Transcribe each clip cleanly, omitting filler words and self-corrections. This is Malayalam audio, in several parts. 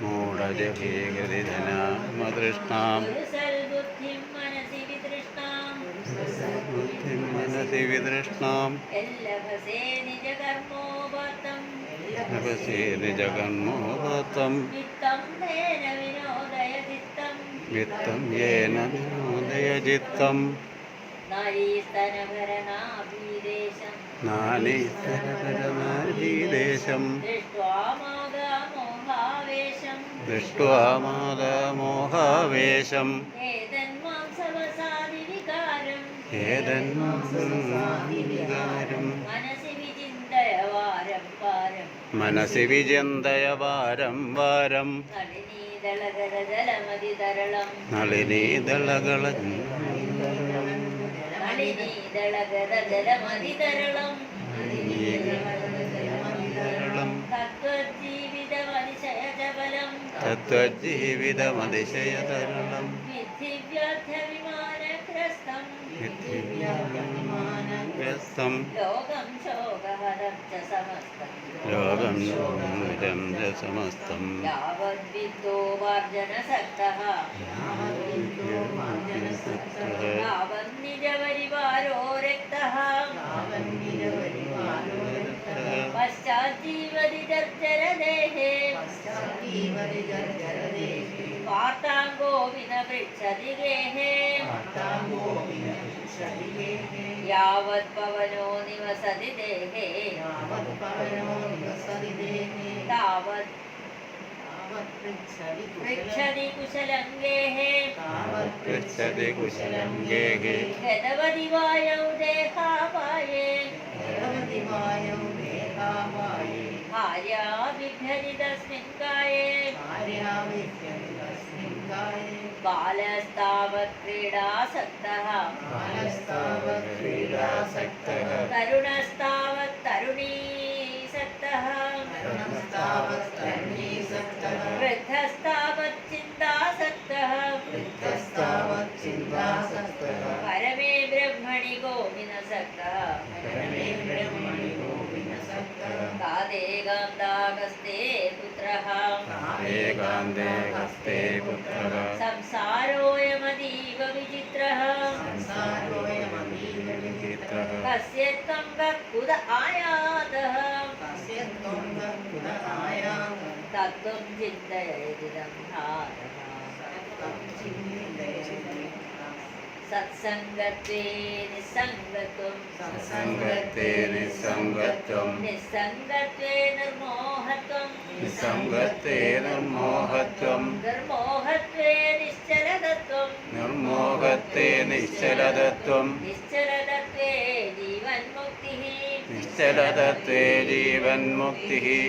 മൂഢജഹീകൃതിധനാമതൃഷ്ണാം മനസി വിതൃഷ്ണാം ലഭസേ നിജകർമ്മോപത്തം വിത്തം യേന വിനോദയചിത്തം നാനീസ്തരപരമാധീദേശം ദൃഷ്ട്വാ മാദമോഹാവേശം ഏതന്മാരും മനസി വിചിന്തയ വാരം വാരം നളിനീദളകള തത്വജീവിതമതിശയതരളം ഗ്രസ്തം ലോകം ശോകം ച സമസ്തം പാർത്താംഗോ വിനവൃച്ഛതി ഗേഹേ യാവത് പവനോ നിവസതി ദേഹേ താവത് പൃച്ഛതി കുശലം ഗേഹേ ഗതവതി വായൗ ദേഹാപായേ ഭാര്യാ ബിഭ്യതി തസ്മിൻ കായേ ബാലസ്താവത് ക്രീഡാസക്തഃ തരുണസ്താവത് തരുണീസക്തഃ വൃദ്ധസ്താവത് ചിന്താസക്തഃ പരമേ ബ്രഹ്മണി ഗോവിനസക്തഃ കാദേകാന്താകസ്തേ പുത്രഃ സംസാരോയമതീവ വിചിത്രഃ കസ്യ ത്വം കുത ആയാതഃ തത്വം ചിന്തയേതിദം ധാരഃ സത്സംഗത്വേ നിസ്സംഗത്വം നിസ്സംഗത്വേ നിർമോഹത്വം നിർമോഹത്വേ നിശ്ചലതത്വം നിശ്ചലതത്വേ ജീവന്മുക്തിഃ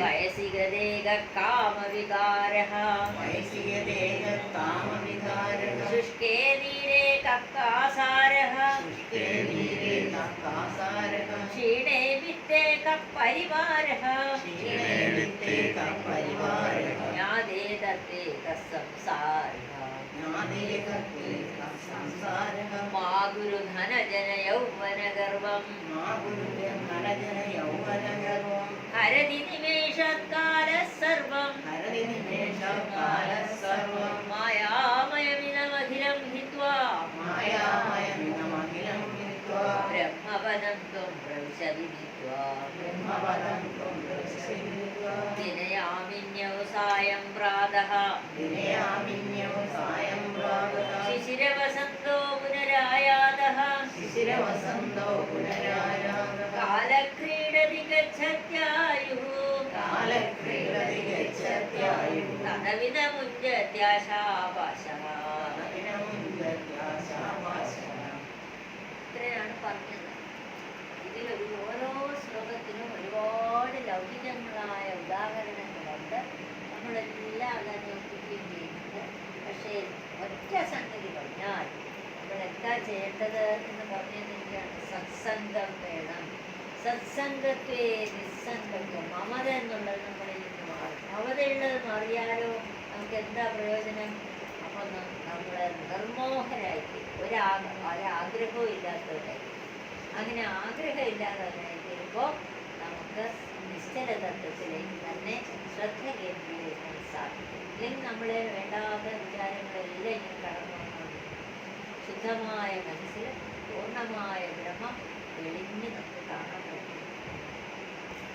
വയസി ഗതേക കാമവികാരഃ ശുഷ്കേ ധീരേ കക്കാസാരഃ ക്ഷീണേ വിത്തേ കപ്പരിവാരഃ ജ്ഞാതേ തത്തേ തസ്സംസാരഃ മാ ഗുരു ധനജന യൗവനഗർവം ഹരതി നിമേഷകാലഃ സർവം മായാമയമിതമഖിലം ഹിത്വാ ബ്രഹ്മപദം ത്വം പ്രവിശതി ജിത്വാ ദിനയാമിന്യൗ സായം പ്രാതഃ ശിശിരവസന്തോ പുനരായാതഃ കാലക്രീഡതി ഗച്ഛത്യായുഃ തദവിധമുജ്ജത്യാശാപാശഃ. ഇത്രയാണ് പറഞ്ഞത്. ഇതിലൊരു ഓരോ ശ്ലോകത്തിനും ഒരുപാട് ലൗകികങ്ങളായ ഉദാഹരണങ്ങളുണ്ട്. നമ്മളെല്ലാം അതനുസരിക്കുകയും ചെയ്യുന്നുണ്ട്. പക്ഷേ ഒറ്റ സംഗതി പറഞ്ഞാൽ നമ്മളെന്താ ചെയ്യേണ്ടത് എന്ന് പറഞ്ഞിരിക്കുകയാണ്. സത്സംഗം വേണം. സത്സംഗത്വേ നിസ്സംഗത്വം. മമത എന്നുള്ളത് നമ്മളിൽ നിന്ന് മാറും. മമതയുള്ളത് മാറിയാലോ നമുക്ക് എന്താ പ്രയോജനം? അപ്പം നമ്മൾ നിർമോഹരായിട്ട് ഒരാഗ്രഹവും ഇല്ലാത്തവരായി. അങ്ങനെ ആഗ്രഹം ഇല്ലാത്തവരായി തീരുമ്പോൾ നമുക്ക് നിശ്ചല തത്വത്തിലേക്ക് തന്നെ ശ്രദ്ധ കേന്ദ്രീകരിക്കാൻ സാധിക്കും. നമ്മളെ വേണ്ടാത്ത വിചാരങ്ങളെല്ലാം ഇങ്ങനെ കടന്നു വന്നത് ശുദ്ധമായ മനസ്സിൽ പൂർണ്ണമായ ബ്രഹ്മം